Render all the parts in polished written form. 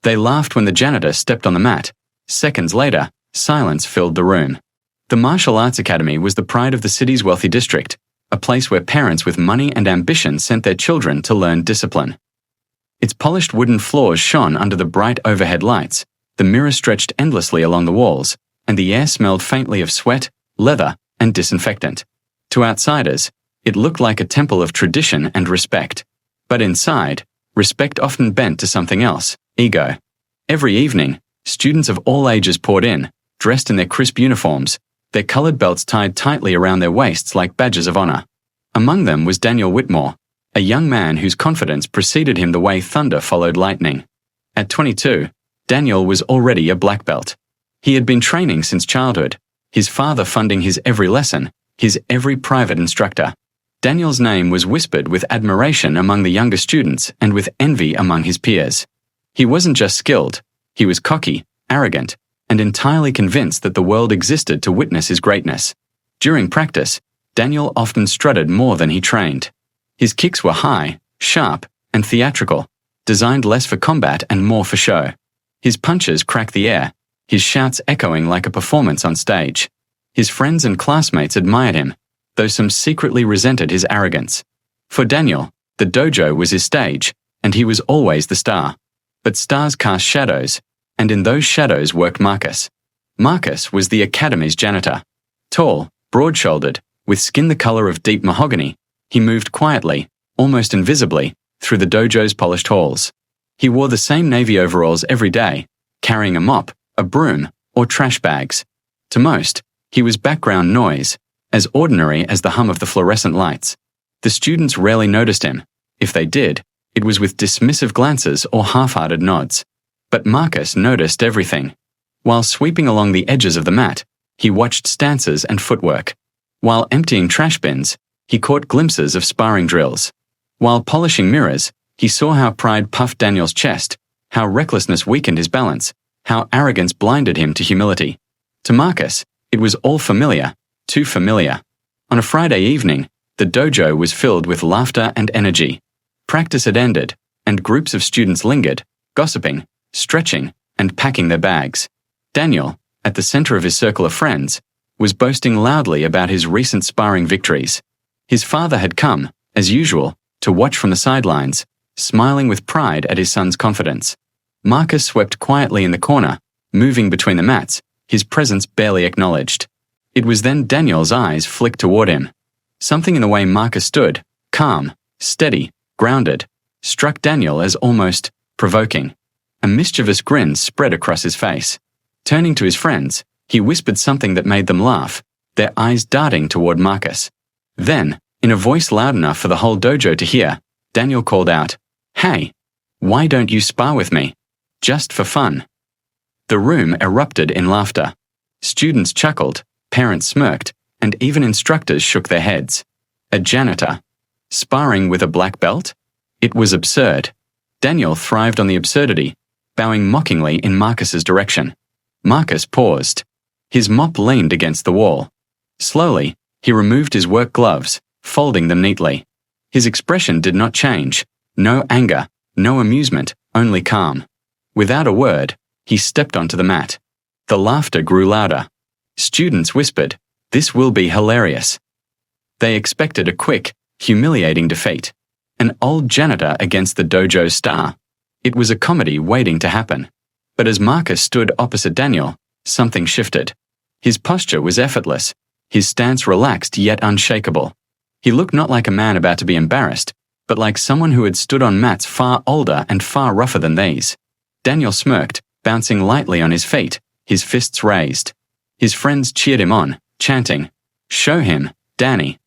They laughed when the janitor stepped on the mat. Seconds later, silence filled the room. The Martial Arts Academy was the pride of the city's wealthy district, a place where parents with money and ambition sent their children to learn discipline. Its polished wooden floors shone under the bright overhead lights, the mirrors stretched endlessly along the walls, and the air smelled faintly of sweat, leather, and disinfectant. To outsiders, it looked like a temple of tradition and respect. But inside, respect often bent to something else: ego. Every evening, students of all ages poured in, dressed in their crisp uniforms, their colored belts tied tightly around their waists like badges of honor. Among them was Daniel Whitmore, a young man whose confidence preceded him the way thunder followed lightning. At 22, Daniel was already a black belt. He had been training since childhood, his father funding his every lesson, his every private instructor. Daniel's name was whispered with admiration among the younger students and with envy among his peers. He wasn't just skilled, he was cocky, arrogant, and entirely convinced that the world existed to witness his greatness. During practice, Daniel often strutted more than he trained. His kicks were high, sharp, and theatrical, designed less for combat and more for show. His punches cracked the air, his shouts echoing like a performance on stage. His friends and classmates admired him, though some secretly resented his arrogance. For Daniel, the dojo was his stage, and he was always the star. But stars cast shadows, and in those shadows worked Marcus. Marcus was the academy's janitor. Tall, broad-shouldered, with skin the color of deep mahogany, he moved quietly, almost invisibly, through the dojo's polished halls. He wore the same navy overalls every day, carrying a mop, a broom, or trash bags. To most, he was background noise, as ordinary as the hum of the fluorescent lights. The students rarely noticed him. If they did, it was with dismissive glances or half-hearted nods. But Marcus noticed everything. While sweeping along the edges of the mat, he watched stances and footwork. While emptying trash bins, he caught glimpses of sparring drills. While polishing mirrors, he saw how pride puffed Daniel's chest, how recklessness weakened his balance, how arrogance blinded him to humility. To Marcus, it was all familiar, too familiar. On a Friday evening, the dojo was filled with laughter and energy. Practice had ended, and groups of students lingered, gossiping, stretching, and packing their bags. Daniel, at the center of his circle of friends, was boasting loudly about his recent sparring victories. His father had come, as usual, to watch from the sidelines, smiling with pride at his son's confidence. Marcus swept quietly in the corner, moving between the mats, his presence barely acknowledged. It was then Daniel's eyes flicked toward him. Something in the way Marcus stood, calm, steady, grounded, struck Daniel as almost provoking. A mischievous grin spread across his face. Turning to his friends, he whispered something that made them laugh, their eyes darting toward Marcus. Then, in a voice loud enough for the whole dojo to hear, Daniel called out, "Hey, why don't you spar with me? Just for fun." The room erupted in laughter. Students chuckled, parents smirked, and even instructors shook their heads. A janitor? Sparring with a black belt? It was absurd. Daniel thrived on the absurdity, bowing mockingly in Marcus's direction. Marcus paused. His mop leaned against the wall. Slowly, he removed his work gloves, folding them neatly. His expression did not change. No anger, no amusement, only calm. Without a word, he stepped onto the mat. The laughter grew louder. Students whispered, "This will be hilarious." They expected a quick, humiliating defeat. An old janitor against the dojo star. It was a comedy waiting to happen. But as Marcus stood opposite Daniel, something shifted. His posture was effortless, his stance relaxed yet unshakable. He looked not like a man about to be embarrassed, but like someone who had stood on mats far older and far rougher than these. Daniel smirked, bouncing lightly on his feet, his fists raised. His friends cheered him on, chanting, "Show him, Danny."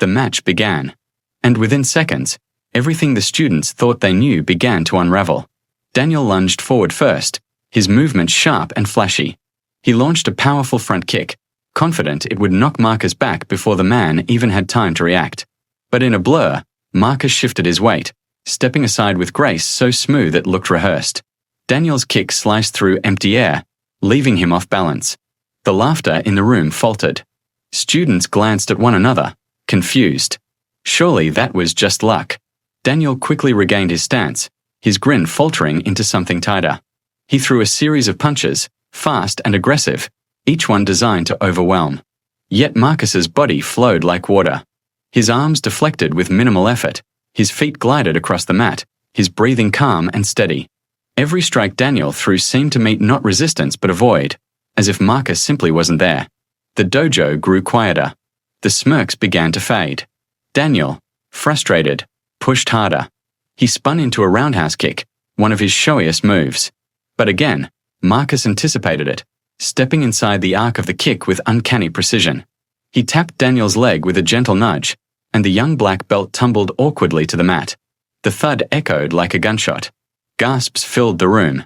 The match began. And within seconds, everything the students thought they knew began to unravel. Daniel lunged forward first, his movement sharp and flashy. He launched a powerful front kick, confident it would knock Marcus back before the man even had time to react. But in a blur, Marcus shifted his weight, stepping aside with grace so smooth it looked rehearsed. Daniel's kick sliced through empty air, leaving him off balance. The laughter in the room faltered. Students glanced at one another, confused. Surely that was just luck. Daniel quickly regained his stance, his grin faltering into something tighter. He threw a series of punches, fast and aggressive, each one designed to overwhelm. Yet Marcus's body flowed like water. His arms deflected with minimal effort, his feet glided across the mat, his breathing calm and steady. Every strike Daniel threw seemed to meet not resistance but a void, as if Marcus simply wasn't there. The dojo grew quieter. The smirks began to fade. Daniel, frustrated, pushed harder. He spun into a roundhouse kick, one of his showiest moves. But again, Marcus anticipated it, stepping inside the arc of the kick with uncanny precision. He tapped Daniel's leg with a gentle nudge, and the young black belt tumbled awkwardly to the mat. The thud echoed like a gunshot. Gasps filled the room.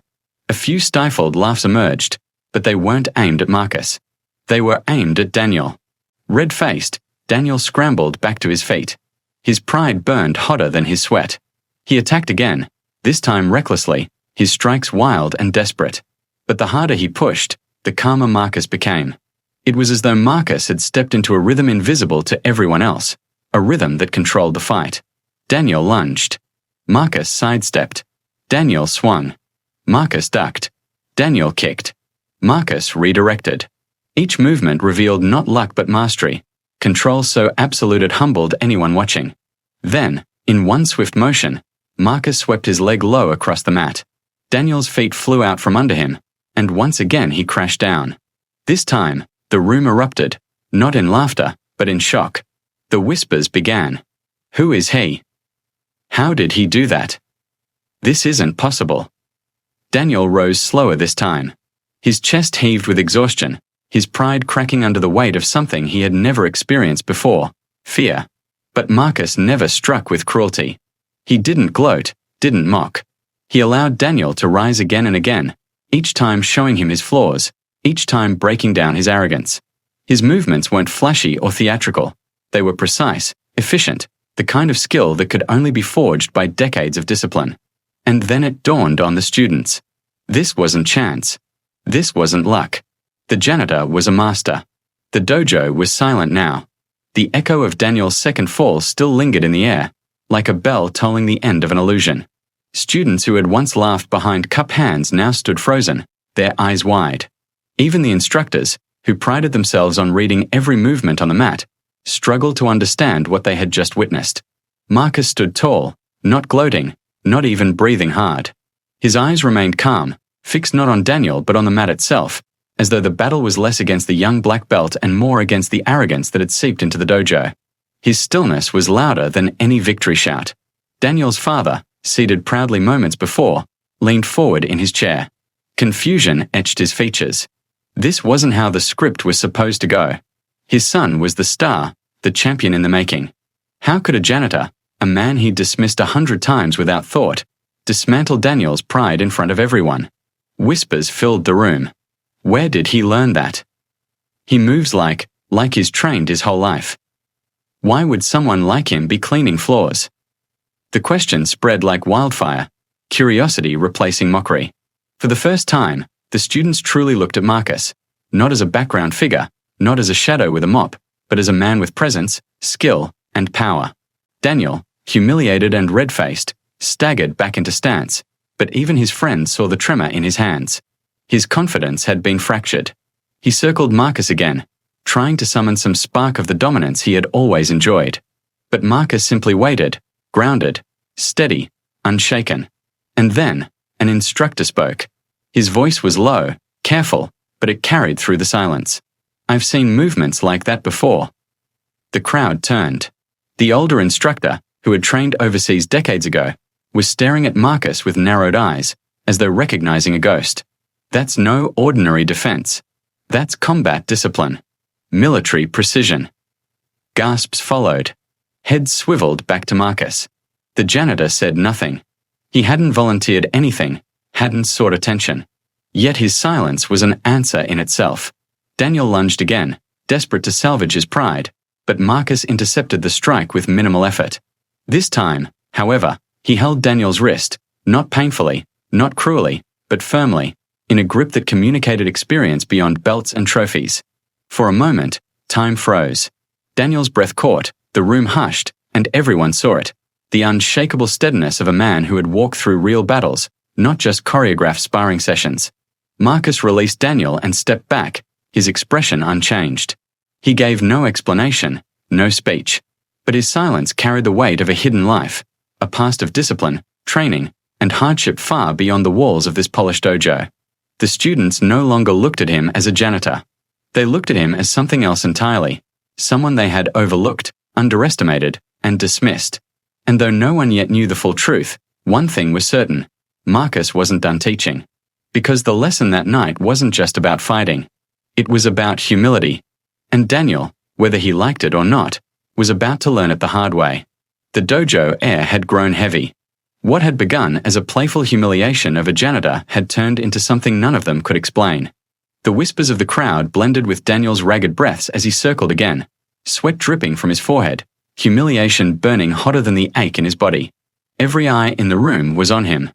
A few stifled laughs emerged, but they weren't aimed at Marcus. They were aimed at Daniel. Red-faced, Daniel scrambled back to his feet. His pride burned hotter than his sweat. He attacked again, this time recklessly, his strikes wild and desperate. But the harder he pushed, the calmer Marcus became. It was as though Marcus had stepped into a rhythm invisible to everyone else, a rhythm that controlled the fight. Daniel lunged. Marcus sidestepped. Daniel swung. Marcus ducked. Daniel kicked. Marcus redirected. Each movement revealed not luck but mastery, control so absolute it humbled anyone watching. Then, in one swift motion, Marcus swept his leg low across the mat. Daniel's feet flew out from under him, and once again he crashed down. This time, the room erupted, not in laughter, but in shock. The whispers began. Who is he? How did he do that? This isn't possible. Daniel rose slower this time. His chest heaved with exhaustion, his pride cracking under the weight of something he had never experienced before, fear. But Marcus never struck with cruelty. He didn't gloat, didn't mock. He allowed Daniel to rise again and again, each time showing him his flaws, each time breaking down his arrogance. His movements weren't flashy or theatrical. They were precise, efficient, the kind of skill that could only be forged by decades of discipline. And then it dawned on the students. This wasn't chance. This wasn't luck. The janitor was a master. The dojo was silent now. The echo of Daniel's second fall still lingered in the air, like a bell tolling the end of an illusion. Students who had once laughed behind cup hands now stood frozen, their eyes wide. Even the instructors, who prided themselves on reading every movement on the mat, struggled to understand what they had just witnessed. Marcus stood tall, not gloating, not even breathing hard. His eyes remained calm, fixed not on Daniel but on the mat itself, as though the battle was less against the young black belt and more against the arrogance that had seeped into the dojo. His stillness was louder than any victory shout. Daniel's father, seated proudly moments before, leaned forward in his chair. Confusion etched his features. This wasn't how the script was supposed to go. His son was the star, the champion in the making. How could a janitor, a man he'd dismissed 100 times without thought, dismantle Daniel's pride in front of everyone? Whispers filled the room. Where did he learn that? He moves like he's trained his whole life. Why would someone like him be cleaning floors? The question spread like wildfire, curiosity replacing mockery. For the first time, the students truly looked at Marcus, not as a background figure, not as a shadow with a mop, but as a man with presence, skill, and power. Daniel, humiliated and red-faced, staggered back into stance, but even his friends saw the tremor in his hands. His confidence had been fractured. He circled Marcus again, trying to summon some spark of the dominance he had always enjoyed. But Marcus simply waited, grounded, steady, unshaken. And then, an instructor spoke. His voice was low, careful, but it carried through the silence. I've seen movements like that before. The crowd turned. The older instructor, who had trained overseas decades ago, was staring at Marcus with narrowed eyes, as though recognizing a ghost. That's no ordinary defense. That's combat discipline. Military precision. Gasps followed. Heads swiveled back to Marcus. The janitor said nothing. He hadn't volunteered anything, hadn't sought attention. Yet his silence was an answer in itself. Daniel lunged again, desperate to salvage his pride, but Marcus intercepted the strike with minimal effort. This time, however, he held Daniel's wrist, not painfully, not cruelly, but firmly, in a grip that communicated experience beyond belts and trophies. For a moment, time froze. Daniel's breath caught, the room hushed, and everyone saw it. the unshakable steadiness of a man who had walked through real battles, not just choreographed sparring sessions. Marcus released Daniel and stepped back, his expression unchanged. He gave no explanation, no speech. But his silence carried the weight of a hidden life, a past of discipline, training, and hardship far beyond the walls of this polished dojo. The students no longer looked at him as a janitor. They looked at him as something else entirely, someone they had overlooked, underestimated, and dismissed. And though no one yet knew the full truth, one thing was certain: Marcus wasn't done teaching. Because the lesson that night wasn't just about fighting. It was about humility. And Daniel, whether he liked it or not, was about to learn it the hard way. The dojo air had grown heavy. What had begun as a playful humiliation of a janitor had turned into something none of them could explain. The whispers of the crowd blended with Daniel's ragged breaths as he circled again, sweat dripping from his forehead, humiliation burning hotter than the ache in his body. Every eye in the room was on him.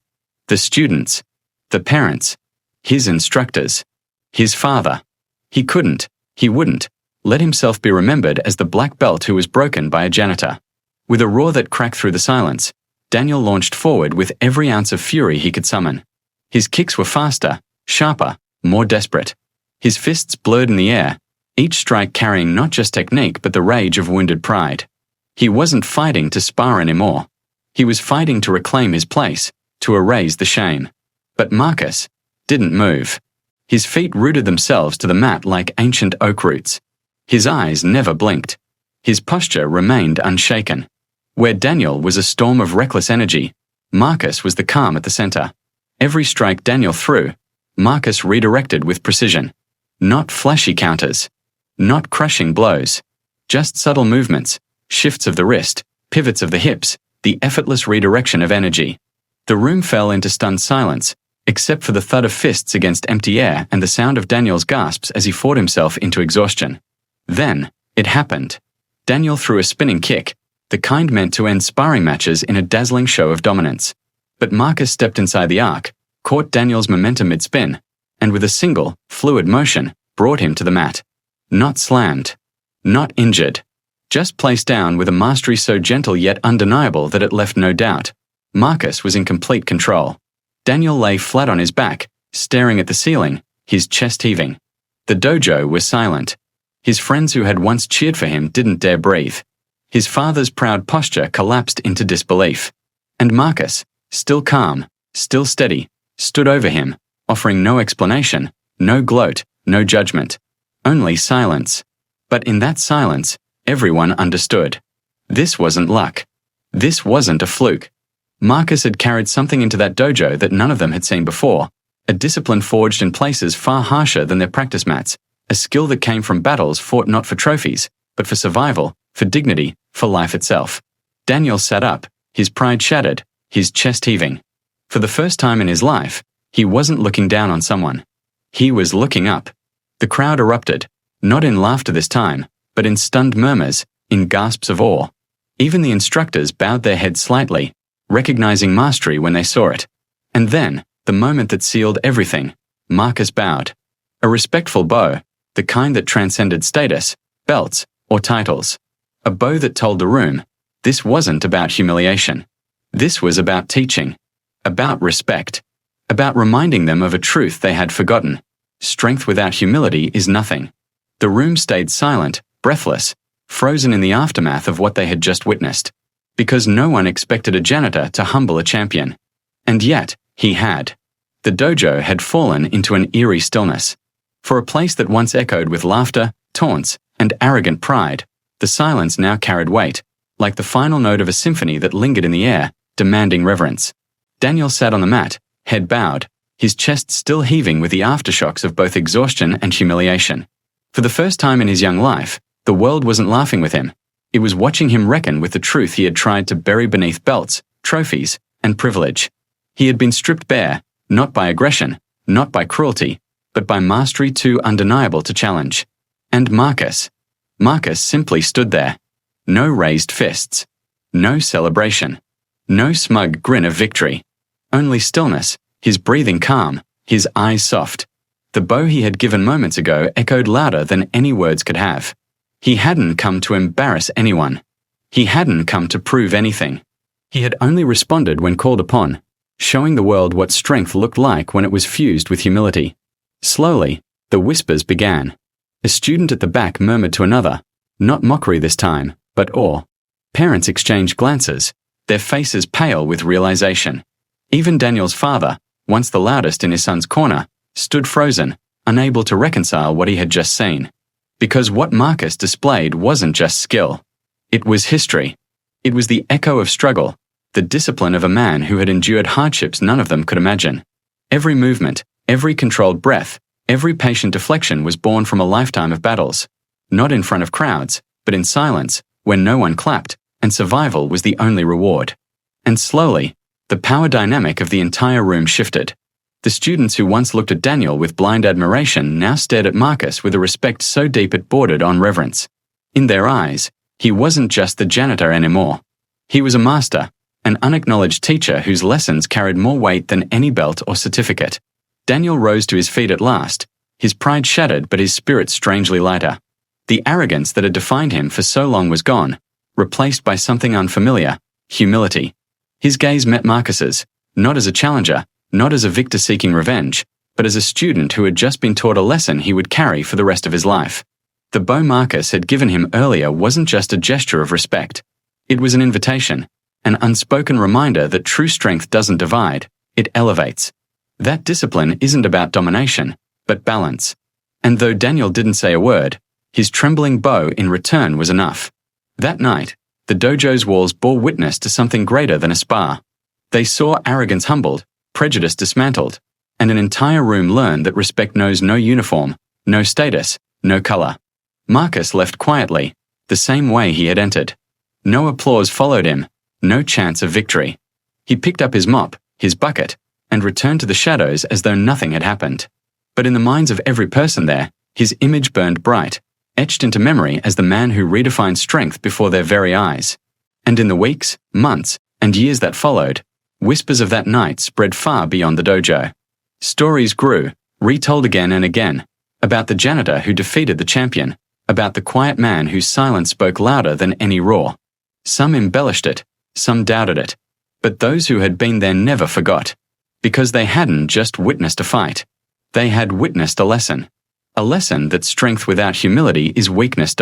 The students, the parents, his instructors, his father. He couldn't, he wouldn't, let himself be remembered as the black belt who was broken by a janitor. With a roar that cracked through the silence, Daniel launched forward with every ounce of fury he could summon. His kicks were faster, sharper, more desperate. His fists blurred in the air, each strike carrying not just technique but the rage of wounded pride. He wasn't fighting to spar anymore. He was fighting to reclaim his place, to erase the shame. But Marcus didn't move. His feet rooted themselves to the mat like ancient oak roots. His eyes never blinked. His posture remained unshaken. Where Daniel was a storm of reckless energy, Marcus was the calm at the center. Every strike Daniel threw, Marcus redirected with precision. Not flashy counters. Not crushing blows. Just subtle movements, shifts of the wrist, pivots of the hips, the effortless redirection of energy. The room fell into stunned silence, except for the thud of fists against empty air and the sound of Daniel's gasps as he fought himself into exhaustion. Then, it happened. Daniel threw a spinning kick, the kind meant to end sparring matches in a dazzling show of dominance. But Marcus stepped inside the arc, caught Daniel's momentum mid-spin, and with a single, fluid motion, brought him to the mat. Not slammed. Not injured. Just placed down with a mastery so gentle yet undeniable that it left no doubt. Marcus was in complete control. Daniel lay flat on his back, staring at the ceiling, his chest heaving. The dojo was silent. His friends who had once cheered for him didn't dare breathe. His father's proud posture collapsed into disbelief. And Marcus, still calm, still steady, stood over him, offering no explanation, no gloat, no judgment. Only silence. But in that silence, everyone understood. This wasn't luck. This wasn't a fluke. Marcus had carried something into that dojo that none of them had seen before, a discipline forged in places far harsher than their practice mats, a skill that came from battles fought not for trophies, but for survival, for dignity, for life itself. Daniel sat up, his pride shattered, his chest heaving. For the first time in his life, he wasn't looking down on someone. He was looking up. The crowd erupted, not in laughter this time, but in stunned murmurs, in gasps of awe. Even the instructors bowed their heads slightly, recognizing mastery when they saw it. And then, the moment that sealed everything, Marcus bowed. A respectful bow, the kind that transcended status, belts, or titles. A bow that told the room, this wasn't about humiliation. This was about teaching. About respect. About reminding them of a truth they had forgotten. Strength without humility is nothing. The room stayed silent, breathless, frozen in the aftermath of what they had just witnessed. Because no one expected a janitor to humble a champion. And yet, he had. The dojo had fallen into an eerie stillness. For a place that once echoed with laughter, taunts, and arrogant pride, the silence now carried weight, like the final note of a symphony that lingered in the air, demanding reverence. Daniel sat on the mat, head bowed, his chest still heaving with the aftershocks of both exhaustion and humiliation. For the first time in his young life, the world wasn't laughing with him. It was watching him reckon with the truth he had tried to bury beneath belts, trophies, and privilege. He had been stripped bare, not by aggression, not by cruelty, but by mastery too undeniable to challenge. And Marcus simply stood there. No raised fists. No celebration. No smug grin of victory. Only stillness, his breathing calm, his eyes soft. The bow he had given moments ago echoed louder than any words could have. He hadn't come to embarrass anyone. He hadn't come to prove anything. He had only responded when called upon, showing the world what strength looked like when it was fused with humility. Slowly, the whispers began. A student at the back murmured to another, not mockery this time, but awe. Parents exchanged glances, their faces pale with realization. Even Daniel's father, once the loudest in his son's corner, stood frozen, unable to reconcile what he had just seen. Because what Marcus displayed wasn't just skill. It was history. It was the echo of struggle, the discipline of a man who had endured hardships none of them could imagine. Every movement, every controlled breath, every patient deflection was born from a lifetime of battles. Not in front of crowds, but in silence, when no one clapped, and survival was the only reward. And slowly, the power dynamic of the entire room shifted. The students who once looked at Daniel with blind admiration now stared at Marcus with a respect so deep it bordered on reverence. In their eyes, he wasn't just the janitor anymore. He was a master, an unacknowledged teacher whose lessons carried more weight than any belt or certificate. Daniel rose to his feet at last, his pride shattered but his spirit strangely lighter. The arrogance that had defined him for so long was gone, replaced by something unfamiliar, humility. His gaze met Marcus's, not as a challenger, not as a victor seeking revenge, but as a student who had just been taught a lesson he would carry for the rest of his life. The bow Marcus had given him earlier wasn't just a gesture of respect. It was an invitation, an unspoken reminder that true strength doesn't divide, it elevates. That discipline isn't about domination, but balance. And though Daniel didn't say a word, his trembling bow in return was enough. That night, the dojo's walls bore witness to something greater than a spar. They saw arrogance humbled, prejudice dismantled, and an entire room learned that respect knows no uniform, no status, no color. Marcus left quietly, the same way he had entered. No applause followed him, no chance of victory. He picked up his mop, his bucket, and returned to the shadows as though nothing had happened. But in the minds of every person there, his image burned bright, etched into memory as the man who redefined strength before their very eyes. And in the weeks, months, and years that followed, whispers of that night spread far beyond the dojo. Stories grew, retold again and again, about the janitor who defeated the champion, about the quiet man whose silence spoke louder than any roar. Some embellished it, some doubted it, but those who had been there never forgot, because they hadn't just witnessed a fight. They had witnessed a lesson that strength without humility is weakness.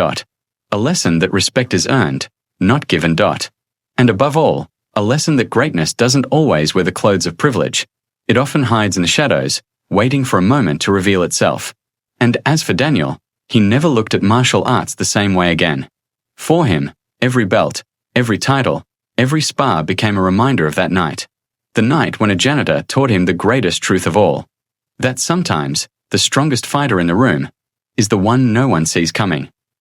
A lesson that respect is earned, not given. And above all, a lesson that greatness doesn't always wear the clothes of privilege. It often hides in the shadows, waiting for a moment to reveal itself. And as for Daniel, he never looked at martial arts the same way again. For him, every belt, every title, every spar became a reminder of that night. The night when a janitor taught him the greatest truth of all. That sometimes, the strongest fighter in the room is the one no one sees coming.